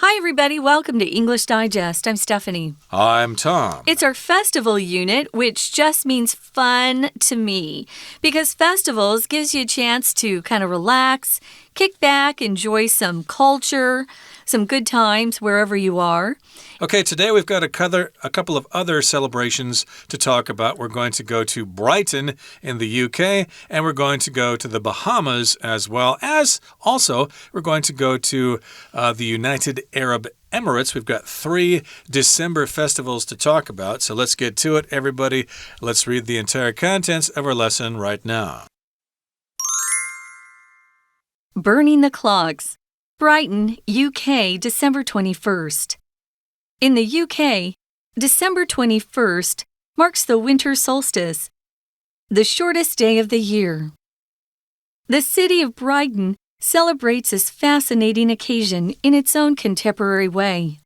Hi, everybody. Welcome to English Digest. I'm Stephanie. I'm Tom. It's our festival unit, which just means fun to me, because festivals gives you a chance to kind of relax, kick back, enjoy some culture, some good times wherever you are. Okay, today we've got a couple of other celebrations to talk about. We're going to go to Brighton in the UK, and we're going to go to the Bahamas as well as also we're going to go to the United Arab Emirates. We've got 3 December festivals to talk about, so let's get to it, everybody. Let's read the entire contents of our lesson right now. Burning the Clocks. Brighton, UK, December 21st. In the UK, December 21st marks the winter solstice, the shortest day of the year. The city of Brighton celebrates this fascinating occasion in its own contemporary way.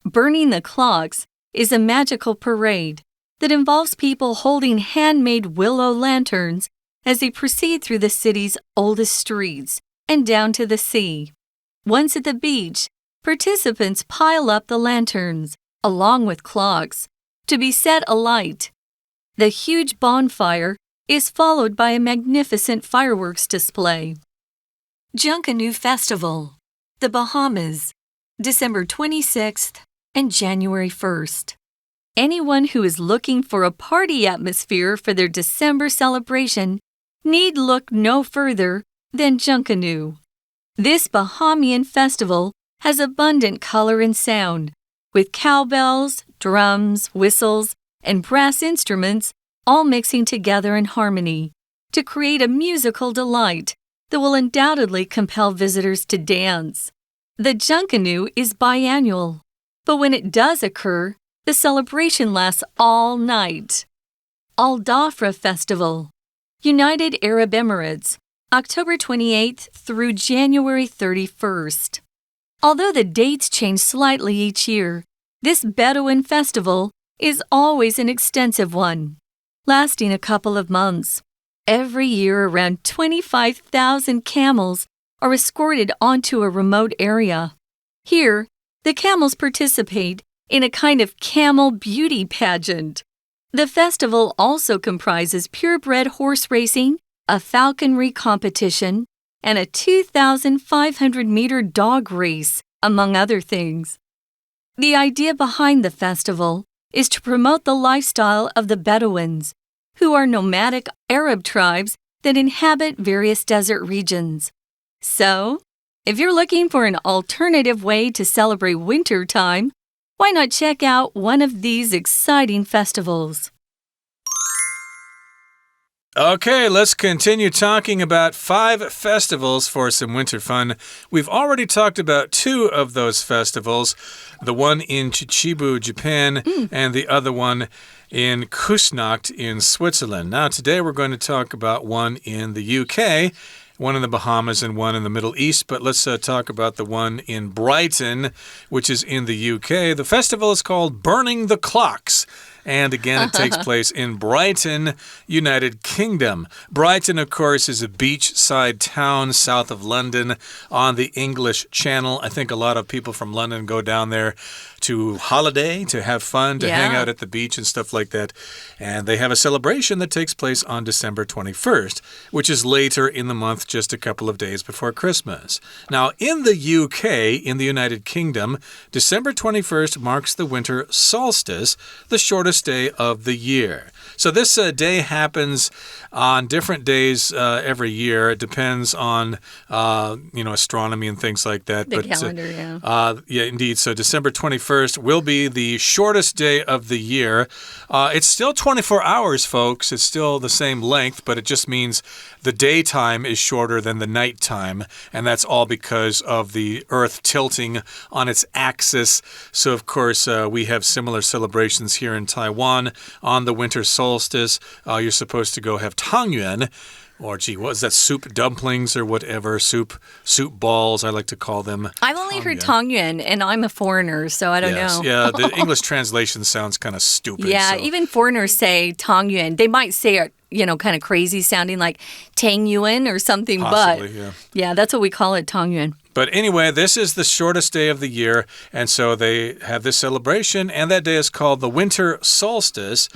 Burning the Clocks is a magical parade that involves people holding handmade willow lanterns as they proceed through the city's oldest streets and down to the sea. Once at the beach, participants pile up the lanterns, along with clocks, to be set alight. The huge bonfire is followed by a magnificent fireworks display. Junkanoo Festival, the Bahamas, December 26th and January 1st. Anyone who is looking for a party atmosphere for their December celebration need look no further than Junkanoo. This Bahamian festival has abundant color and sound, with cowbells, drums, whistles, and brass instruments all mixing together in harmony to create a musical delight that will undoubtedly compel visitors to dance. The Junkanoo is biannual, but when it does occur, the celebration lasts all night. Dhafra Festival, United Arab Emirates, October 28th through January 31st. Although the dates change slightly each year, this Bedouin festival is always an extensive one, lasting a couple of months. Every year, around 25,000 camels are escorted onto a remote area. Here, the camels participate in a kind of camel beauty pageant. The festival also comprises purebred horse racing, a falconry competition, and a 2,500-meter dog race, among other things. The idea behind the festival is to promote the lifestyle of the Bedouins, who are nomadic Arab tribes that inhabit various desert regions. So, if you're looking for an alternative way to celebrate winter time, why not check out one of these exciting festivals? Okay, let's continue talking about 5 festivals for some winter fun. We've already talked about 2 of those festivals, the one in Chichibu, Japan, and the other one in Küsnacht in Switzerland. Now, today we're going to talk about one in the UK, one in the Bahamas, and one in the Middle East. But let's talk about the one in Brighton, which is in the UK. The festival is called Burning the Clocks. And again, it takes place in Brighton, United Kingdom. Brighton, of course, is a beachside town south of London on the English Channel. I think a lot of people from London go down there to holiday, to have fun, to hang out at the beach and stuff like that. And they have a celebration that takes place on December 21st, which is later in the month, just a couple of days before Christmas. Now, in the UK, in the United Kingdom, December 21st marks the winter solstice, the shortest day of the year. So this day happens on different days every year. It depends on, astronomy and things like that. The calendar, yeah, indeed. So December 21st will be the shortest day of the year. It's still 24 hours, folks. It's still the same length, but it just means the daytime is shorter than the nighttime, and that's all because of the Earth tilting on its axis. So, of course, we have similar celebrations here in Taiwan on the winter solstice. You're supposed to go have tangyuan, or gee, what is that, soup dumplings or whatever, soup balls, I like to call them. I've only heard tangyuan, and I'm a foreigner, so I don't know. Yeah, the English translation sounds kind of stupid. Yeah, so. Even foreigners say tangyuan. They might say it, kind of crazy sounding like tangyuan or something, Possibly, but yeah, that's what we call it, tangyuan. But anyway, this is the shortest day of the year, and so they have this celebration, and that day is called the winter solstice.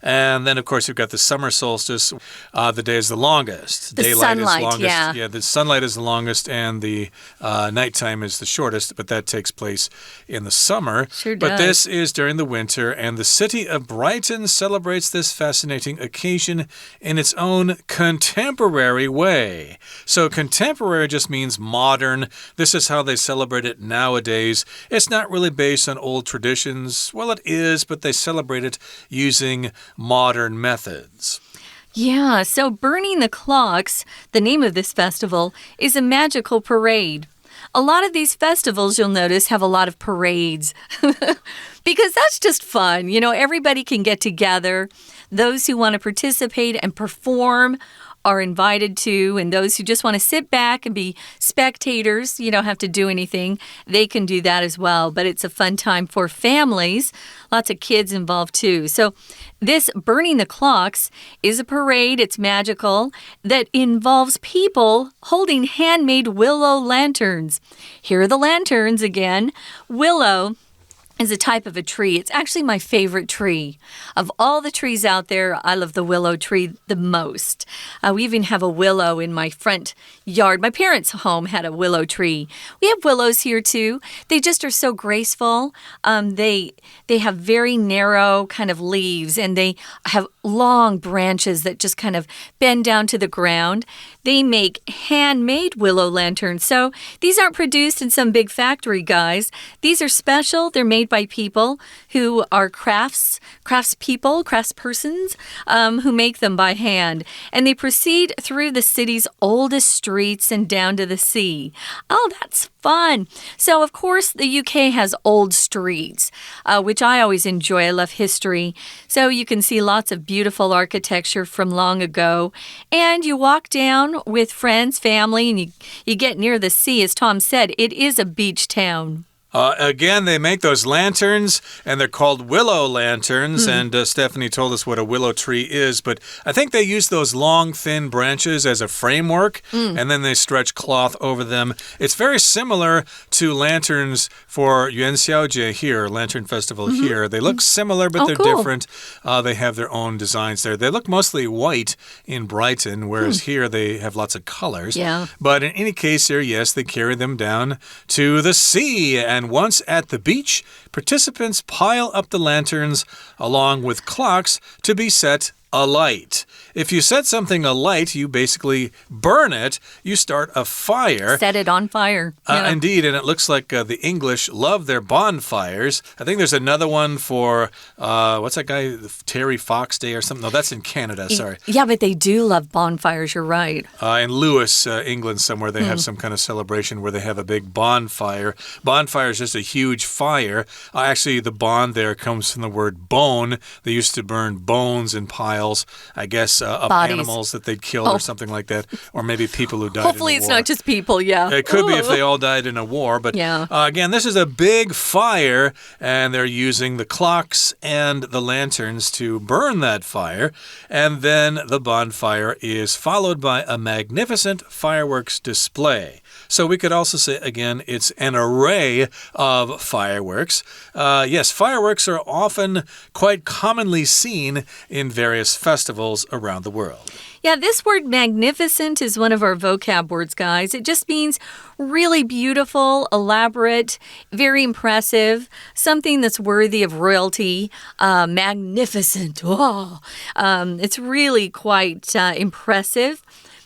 And then, of course, you've got the summer solstice. The day is the longest. The Daylight sunlight, is longest. yeah. The sunlight is the longest, and the nighttime is the shortest, but that takes place in the summer. Sure does. But this is during the winter, and the city of Brighton celebrates this fascinating occasion in its own contemporary way. So contemporary just means modern. This is how they celebrate it nowadays. It's not really based on old traditions. Well, it is, but they celebrate it using modern methods. Yeah, so Burning the Clocks, the name of this festival, is a magical parade. A lot of these festivals, you'll notice, have a lot of parades because that's just fun. You know, everybody can get together. Those who want to participate and perform are invited to, and those who just want to sit back and be spectators, you don't have to do anything, they can do that as well. But it's a fun time for families. Lots of kids involved too. So this Burning the Clocks is a parade, it's magical, that involves people holding handmade willow lanterns. Here are the lanterns again. Willow is a type of a tree. It's actually my favorite tree. Of all the trees out there, I love the willow tree the most. We even have a willow in my front yard. My parents' home had a willow tree. We have willows here too. They just are so graceful. They have very narrow kind of leaves, and they have long branches that just kind of bend down to the ground. They make handmade willow lanterns. So these aren't produced in some big factory, guys. These are special. They're made by people who are craftspersons who make them by hand. And they proceed through the city's oldest streets and down to the sea. Oh, that's fun. So, of course, the UK has old streets, which I always enjoy. I love history. So you can see lots of beautiful architecture from long ago. And you walk down with friends, family, and you get near the sea. As Tom said, it is a beach town. Again, they make those lanterns, and they're called willow lanterns, and Stephanie told us what a willow tree is, but I think they use those long, thin branches as a framework, and then they stretch cloth over them. It's very similar to lanterns for Yuanxiaojie here, Lantern Festival here. They look similar, but they're different. They have their own designs there. They look mostly white in Brighton, whereas here they have lots of colors. Yeah. But in any case here, yes, they carry them down to the sea, and once at the beach, participants pile up the lanterns along with clocks to be set alight. If you set something alight, you basically burn it. You start a fire. Set it on fire. Yeah. Indeed, and it looks like the English love their bonfires. I think there's another one for, what's that guy, Terry Fox Day or something? No, that's in Canada, sorry. Yeah, but they do love bonfires, you're right. In Lewis, England somewhere, they have some kind of celebration where they have a big bonfire. Bonfire is just a huge fire. Actually, the bond there comes from the word bone. They used to burn bones in piles, I guess, of animals that they'd killed or something like that, or maybe people who died Hopefully in a war. it's not just people, yeah. It could be if they all died in a war, but again, this is a big fire, and they're using the clocks and the lanterns to burn that fire, and then the bonfire is followed by a magnificent fireworks display. So we could also say, again, it's an array of fireworks. Yes, fireworks are often quite commonly seen in various festivals around the world. Yeah, this word magnificent is one of our vocab words, guys. It just means really beautiful, elaborate, very impressive, something that's worthy of royalty, magnificent. Oh, it's really quite impressive.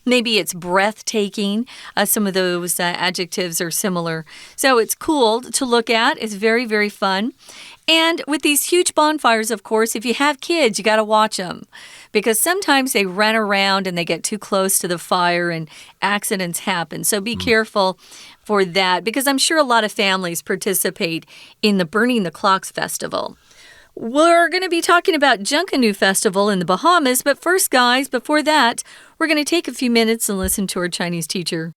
Maybe it's breathtaking. Some of those adjectives are similar. So it's cool to look at. It's very, very fun. And with these huge bonfires, of course, if you have kids, you got to watch them. Because sometimes they run around and they get too close to the fire and accidents happen. So be careful for that. Because I'm sure a lot of families participate in the Burning the Clocks Festival. We're going to be talking about Junkanoo Festival in the Bahamas, but first, guys, before that, we're going to take a few minutes and listen to our Chinese teacher.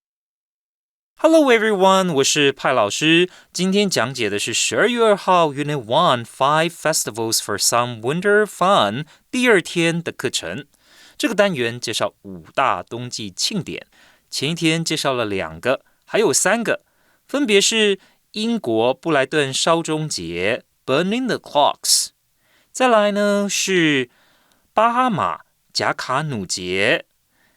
Hello everyone, 我是派老师。今天讲解的是12月2号 Unit 1-5 Festivals for Some Winter Fun 第2天的课程。这个单元介绍5大冬季庆典，前一天介绍了2个，还有3个。分别是英国布莱顿烧钟节 Burning the Clocks， 再来呢是巴哈马贾卡努节，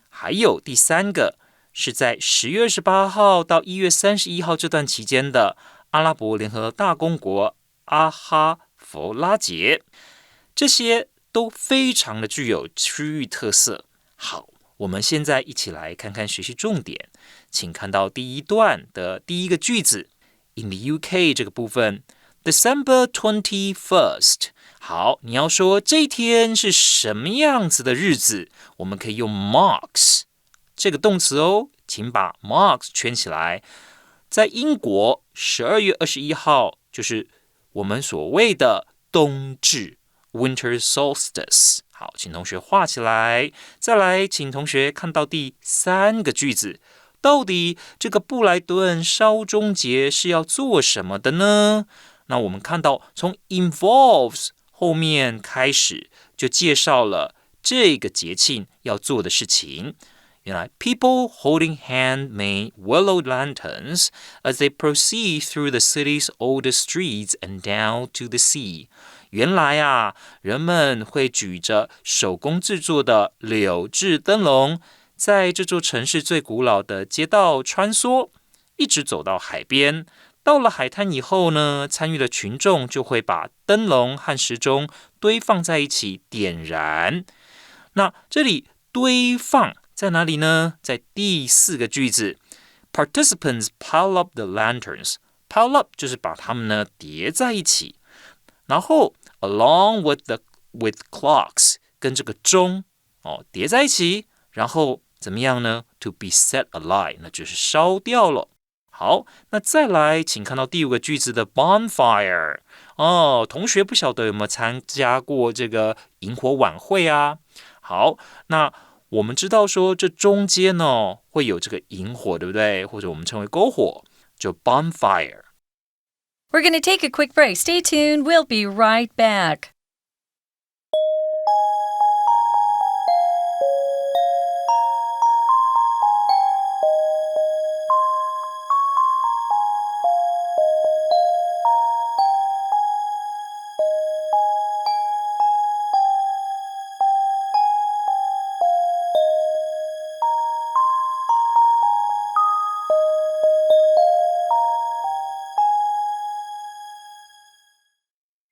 还有第三个是在10月28号到1月31号这段期间的阿拉伯联合大公国阿哈佛拉节，这些都非常的具有区域特色。好，我们现在一起来看看学习重点，请看到第一段的第一个句子 In the UK 这个部分 December 21st， 好，你要说这一天是什么样子的日子，我们可以用 marks 这个动词哦，请把 marks 圈起来。在英国12月21号就是我们所谓的冬至 Winter Solstice。 好，请同学画起来。再来请同学看到第三个句子，到底这个布莱顿烧钟节是要做什么的呢？那我们看到从 involves 后面开始就介绍了这个节庆要做的事情。原来 people holding handmade willow lanterns as they proceed through the city's oldest streets and down to the sea。 原来啊，人们会举着手工制作的柳制灯笼，在这座城市最古老的街道穿梭，一直走到海边。到了海滩以后呢，参与的群众就会把灯笼和时钟堆放在一起点燃。那这里堆放在哪里呢？在第四个句子 Participants pile up the lanterns。 Pile up 就是把它们呢叠在一起，然后 along with clocks 跟这个钟叠在一起，然后怎么样呢？ To be set alight， 那就是烧掉了。好，那再来请看到第五个句子的 bonfire。 同学不晓得有没有参加过这个萤火晚会啊？好，那我们知道说这中间呢会有这个萤火，对不对？或者我们称为篝火，就 bonfire。 We're going to take a quick break. Stay tuned. We'll be right back.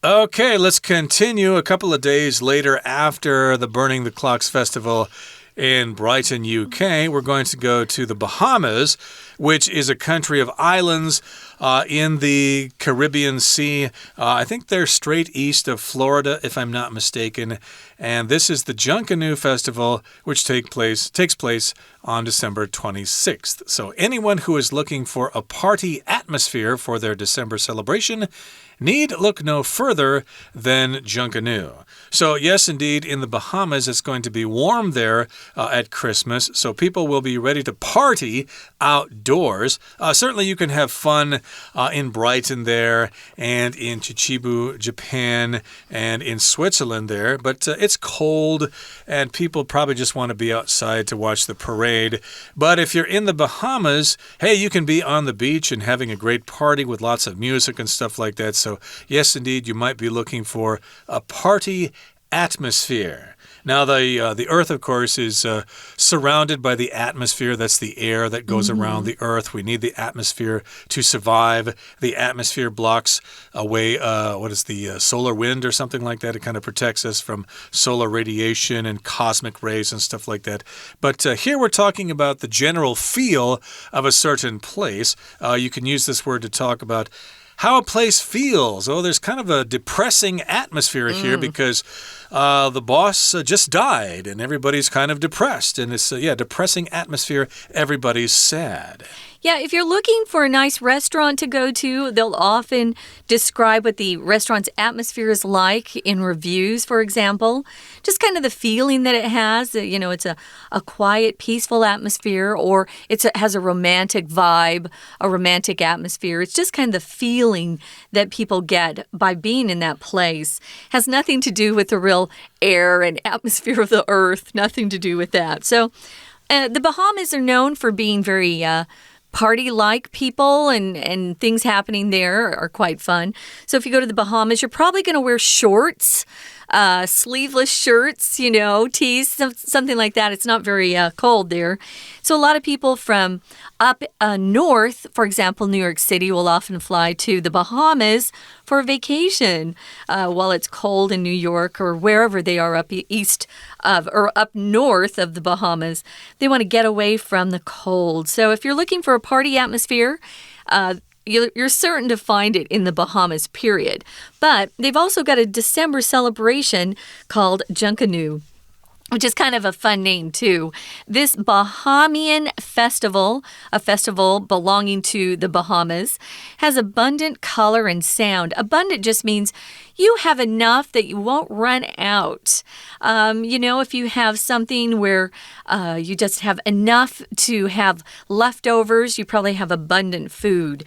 Okay, let's continue. A couple of days later, after the Burning the Clocks Festival in Brighton, UK, we're going to go to the Bahamas, which is a country of islands in the Caribbean Sea. I think they're straight east of Florida, if I'm not mistaken. And this is the Junkanoo Festival, which takes place on December 26th. So anyone who is looking for a party atmosphere for their December celebration need look no further than Junkanoo. So yes, indeed, in the Bahamas, it's going to be warm there at Christmas, so people will be ready to party outdoors. Certainly you can have fun in Brighton there, and in Chichibu, Japan, and in Switzerland there, but it's cold, and people probably just want to be outside to watch the parade. But if you're in the Bahamas, hey, you can be on the beach and having a great party with lots of music and stuff like that. So yes, indeed, you might be looking for a party atmosphere. Now, the Earth, of course, is surrounded by the atmosphere. That's the air that goes around the Earth. We need the atmosphere to survive. The atmosphere blocks away, the solar wind or something like that. It kind of protects us from solar radiation and cosmic rays and stuff like that. But here we're talking about the general feel of a certain place. You can use this word to talk about how a place feels. Oh, there's kind of a depressing atmosphere here because the boss just died and everybody's kind of depressed. And it's, depressing atmosphere. Everybody's sad. Yeah, if you're looking for a nice restaurant to go to, they'll often describe what the restaurant's atmosphere is like in reviews, for example. Just kind of the feeling that it has. You know, it's a quiet, peaceful atmosphere, or it has a romantic vibe, a romantic atmosphere. It's just kind of the feeling that people get by being in that place. Has nothing to do with the real air and atmosphere of the earth. Nothing to do with that. So the Bahamas are known for being very party-like people and things happening there are quite fun. So if you go to the Bahamas, you're probably going to wear shorts, sleeveless shirts, tees, something like that. It's not very cold there. So a lot of people from up north, for example, New York City, will often fly to the Bahamas for a vacation while it's cold in New York or wherever they are up east of or up north of the Bahamas. They want to get away from the cold. So if you're looking for a party atmosphere, you're certain to find it in the Bahamas, period. But they've also got a December celebration called Junkanoo, which is kind of a fun name, too. This Bahamian festival, a festival belonging to the Bahamas, has abundant color and sound. Abundant just means you have enough that you won't run out. If you have something where you just have enough to have leftovers, you probably have abundant food.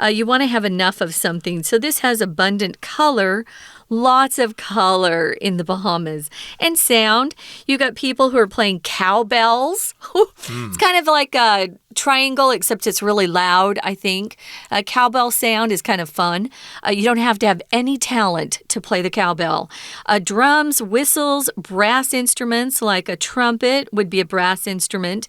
You want to have enough of something. So this has abundant color. Lots of color in the Bahamas. And sound, you got people who are playing cowbells. It's kind of like a triangle, except it's really loud, I think. Cowbell sound is kind of fun. You don't have to have any talent to play the cowbell. Drums, whistles, brass instruments like a trumpet would be a brass instrument.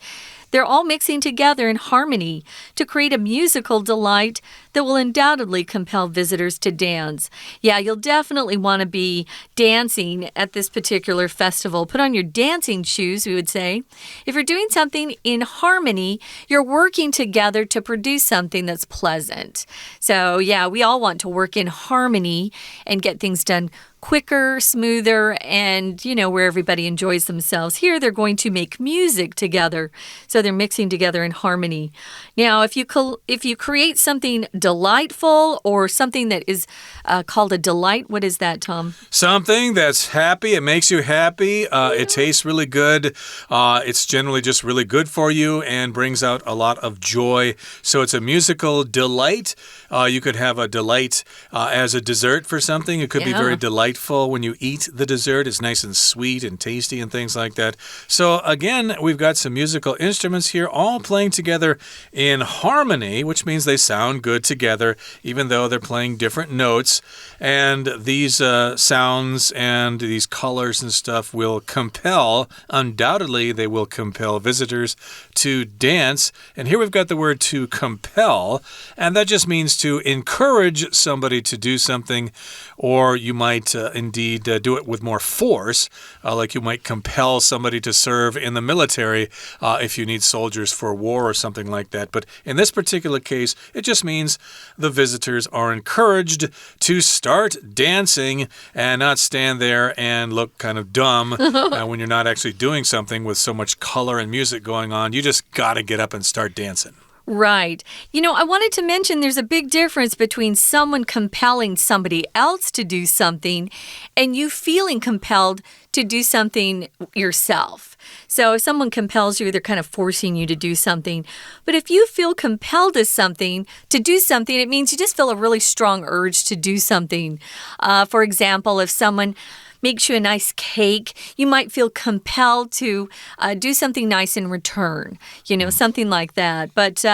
They're all mixing together in harmony to create a musical delight that will undoubtedly compel visitors to dance. Yeah, you'll definitely want to be dancing at this particular festival. Put on your dancing shoes, we would say. If you're doing something in harmony, you're working together to produce something that's pleasant. So, yeah, we all want to work in harmony and get things done quicker, smoother, and, where everybody enjoys themselves. Here, they're going to make music together. So they're mixing together in harmony. Now, if you create something delightful or something that is called a delight, what is that, Tom? Something that's happy. It makes you happy. It tastes really good. It's generally just really good for you and brings out a lot of joy. So it's a musical delight. You could have a delight as a dessert for something. It could be very delightful when you eat the dessert. It's nice and sweet and tasty and things like that. So again, we've got some musical instruments here all playing together in harmony, which means they sound good together even though they're playing different notes. And these sounds and these colors and stuff will undoubtedly they will compel visitors to dance. And here we've got the word to compel, and that just means to encourage somebody to do something, or you might indeed do it with more force, like you might compel somebody to serve in the military if you need soldiers for war or something like that. But in this particular case, it just means the visitors are encouraged to start dancing and not stand there and look kind of dumb when you're not actually doing something with so much color and music going on. You just got to get up and start dancing. Right. I wanted to mention there's a big difference between someone compelling somebody else to do something and you feeling compelled to do something yourself. So if someone compels you, they're kind of forcing you to do something. But if you feel compelled to do something, it means you just feel a really strong urge to do something. For example, if someone makes you a nice cake, you might feel compelled to do something nice in return, something like that. But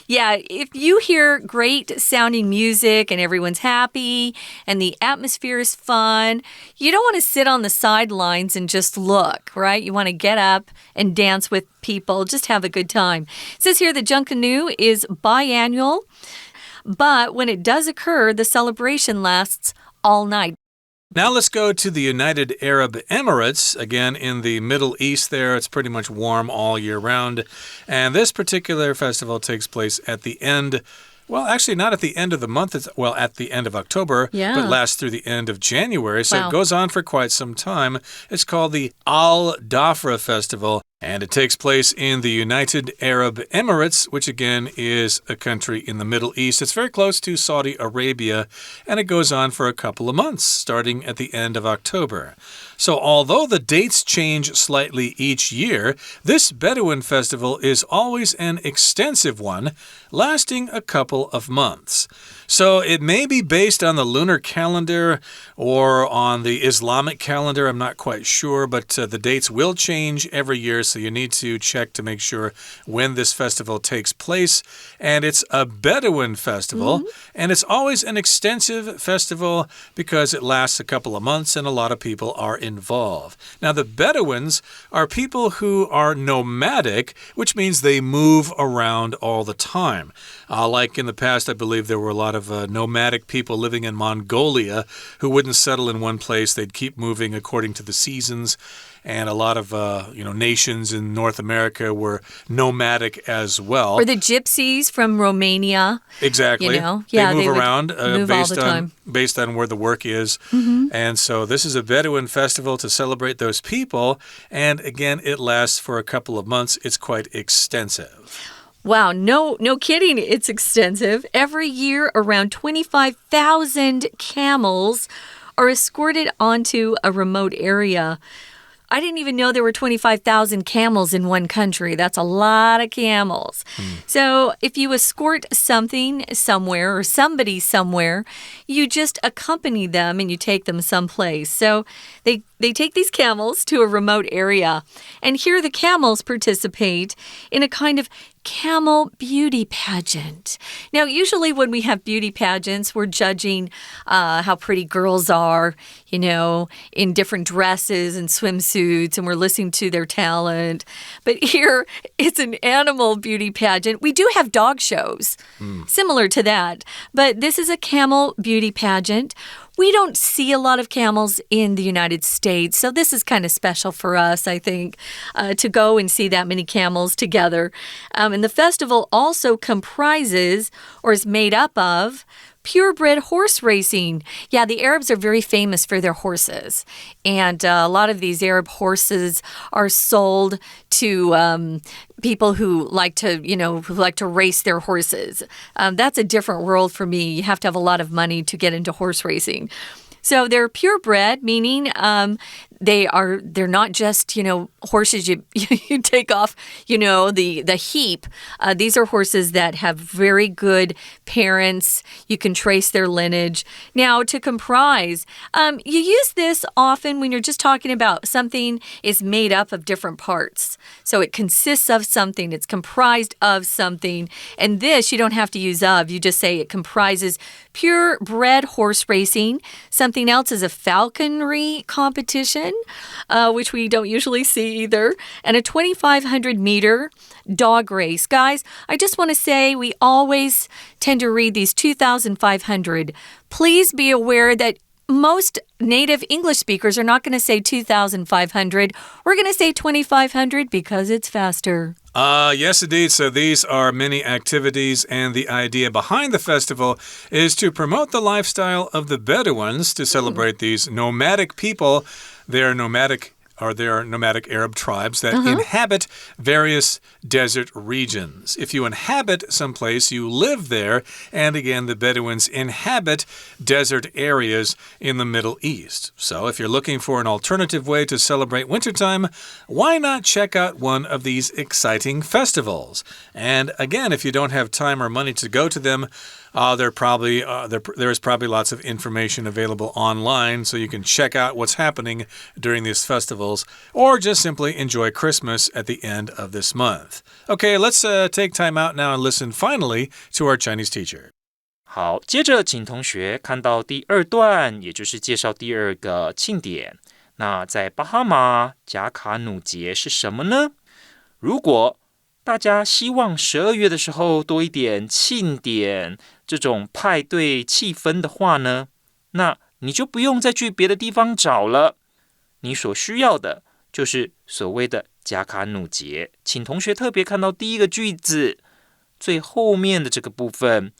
if you hear great sounding music and everyone's happy and the atmosphere is fun, you don't want to sit on the sidelines and just look, right? You want to get up and dance with people, just have a good time. It says here that Junkanoo is biannual, but when it does occur, the celebration lasts all night. Now let's go to the United Arab Emirates. Again, in the Middle East there, it's pretty much warm all year round. And this particular festival takes place at the end. Well, actually, not at the end of the month. At the end of October, but lasts through the end of January. So It goes on for quite some time. It's called the Dhafra Festival. And it takes place in the United Arab Emirates, which again is a country in the Middle East. It's very close to Saudi Arabia, and it goes on for a couple of months, starting at the end of October. So although the dates change slightly each year, this Bedouin festival is always an extensive one, lasting a couple of months. So it may be based on the lunar calendar or on the Islamic calendar. I'm not quite sure, but the dates will change every year, so you need to check to make sure when this festival takes place. And it's a Bedouin festival, and it's always an extensive festival because it lasts a couple of months and a lot of people are involved. Now, the Bedouins are people who are nomadic, which means they move around all the time. Like in the past, I believe there were a lot of nomadic people living in Mongolia who wouldn't settle in one place. They'd keep moving according to the seasons. And a lot of nations in North America were nomadic as well. Or the gypsies from Romania. Exactly. They move around move all the time. Based on where the work is. And so this is a Bedouin festival to celebrate those people. And again, it lasts for a couple of months. It's quite extensive. Wow, no kidding, it's extensive. Every year, around 25,000 camels are escorted onto a remote area. I didn't even know there were 25,000 camels in one country. That's a lot of camels. So if you escort something somewhere or somebody somewhere, you just accompany them and you take them someplace. So they take these camels to a remote area. And here the camels participate in a kind of camel beauty pageant. Now, usually when we have beauty pageants, we're judging how pretty girls are, in different dresses and swimsuits, and we're listening to their talent. But here, it's an animal beauty pageant. We do have dog shows, similar to that. But this is a camel beauty pageant. We don't see a lot of camels in the United States, so this is kind of special for us, I think, to go and see that many camels together. And the festival also comprises, or is made up of, purebred horse racing. Yeah, the Arabs are very famous for their horses. And a lot of these Arab horses are sold to people who like to race their horses. That's a different world for me. You have to have a lot of money to get into horse racing. So they're purebred, meaning they're not just, horses you take off, the heap. These are horses that have very good parents. You can trace their lineage. Now, to comprise, you use this often when you're just talking about something is made up of different parts. So it consists of something. It's comprised of something. And this, you don't have to use of. You just say it comprises purebred horse racing. Something else is a falconry competition, which we don't usually see either, and a 2,500-meter dog race. Guys, I just want to say we always tend to read these 2,500. Please be aware that most native English speakers are not going to say 2,500. We're going to say 2,500 because it's faster. Yes, indeed. So these are many activities, and the idea behind the festival is to promote the lifestyle of the Bedouins, to celebrate these nomadic people. They are nomadic Arab tribes that inhabit various desert regions. If you inhabit someplace, you live there. And again, the Bedouins inhabit desert areas in the Middle East. So if you're looking for an alternative way to celebrate wintertime, why not check out one of these exciting festivals? And again, if you don't have time or money to go to them, there is probably lots of information available online, so you can check out what's happening during these festivals, or just simply enjoy Christmas at the end of this month. Okay, let's take time out now and listen finally to our Chinese teacher. 好，接着请同学看到第二段，也就是介绍第二个庆典。那在巴哈马贾卡努节是什么呢？如果大家希望12月的时候多一点庆典这种派对气氛的话呢，那你就不用再去别的地方找了。你所需要的就是所谓的贾卡努节。请同学特别看到第一个句子最后面的这个部分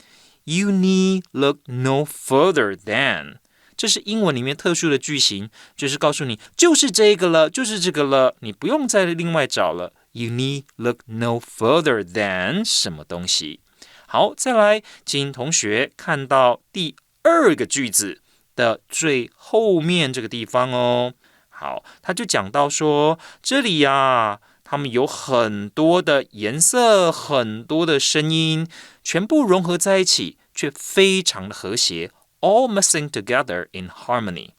You need look no further than， 这是英文里面特殊的句型，就是告诉你就是这个了，就是这个了，你不用再另外找了。You need look no further than 什么东西。好，再来，请同学看到第二个句子的最后面这个地方哦。好，他就讲到说，这里呀，他们有很多的颜色，很多的声音，全部融合在一起，却非常的和谐 ，all mixing together in harmony。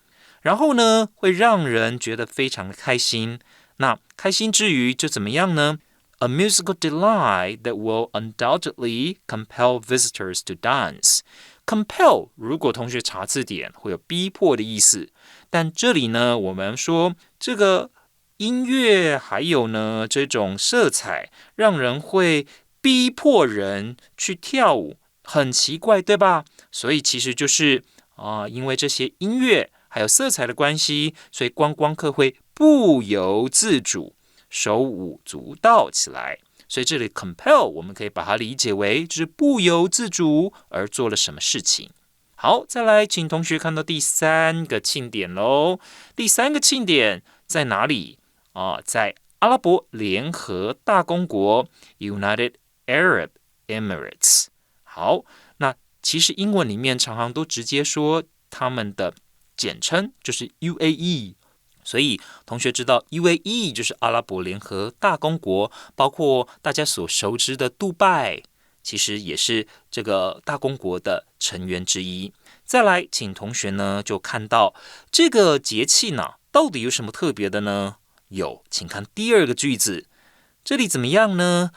然后呢，会让人觉得非常的开心。那开心之余就怎么样呢？A musical delight that will undoubtedly compel visitors to dance. Compel 如果同学查字典会有逼迫的意思，但这里呢，我们说这个音乐还有呢这种色彩，让人会逼迫人去跳舞，很奇怪，对吧？所以其实就是因为这些音乐还有色彩的关系，所以观光客会不由自主手舞足蹈起来。所以这里 compel 我们可以把它理解为就是不由自主而做了什么事情。好，再来请同学看到第三个庆典咯。第三个庆典在哪里？在阿拉伯联合大公国 United Arab Emirates。好，那其实英文里面常常都直接说他们的简称就是 UAE。所以同学知道 UAE 就是阿拉伯联合大公国，包括大家所熟知的杜拜，其实也是这个大公国的成员之一。再来，请同学呢就看到这个节气呢，到底有什么特别的呢？有，请看第二个句子，这里怎么样呢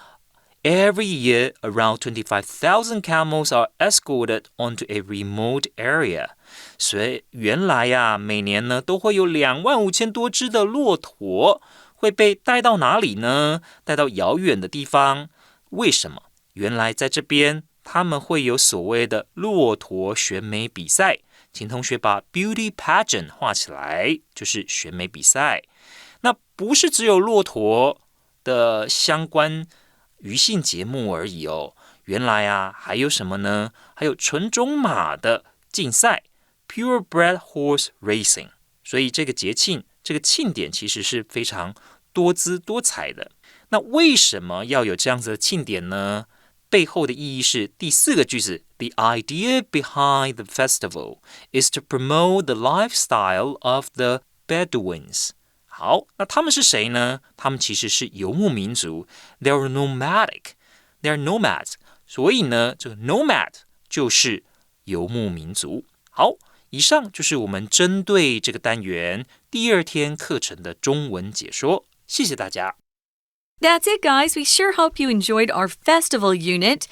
？Every year, around 25,000 camels are escorted onto a remote area. 所以原来呀，每年呢都会有25,000多只的骆驼会被带到哪里呢？带到遥远的地方。为什么？原来在这边他们会有所谓的骆驼选美比赛。请同学把 beauty pageant 画起来，就是选美比赛。那不是只有骆驼的相关娱性节目而已哦，原来啊还有什么呢？还有纯种马的竞赛 ，purebred horse racing。所以这个节庆，这个庆典其实是非常多姿多彩的。那为什么要有这样子的庆典呢？背后的意义是第四个句子 ，The idea behind the festival is to promote the lifestyle of the Bedouins。好，那他们是谁呢？他们其实是游牧民族 ，They are nomadic， They are nomads。所以呢，这个 nomad 就是游牧民族。好，以上就是我们针对这个单元第二天课程的中文解说。谢谢大家。That's it, guys. We sure hope you enjoyed our festival unit.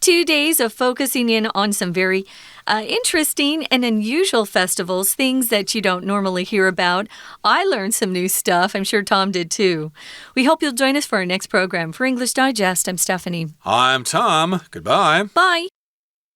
2 days of focusing in on some very interesting and unusual festivals, things that you don't normally hear about. I learned some new stuff. I'm sure Tom did too. We hope you'll join us for our next program. For English Digest, I'm Stephanie. I'm Tom. Goodbye. Bye.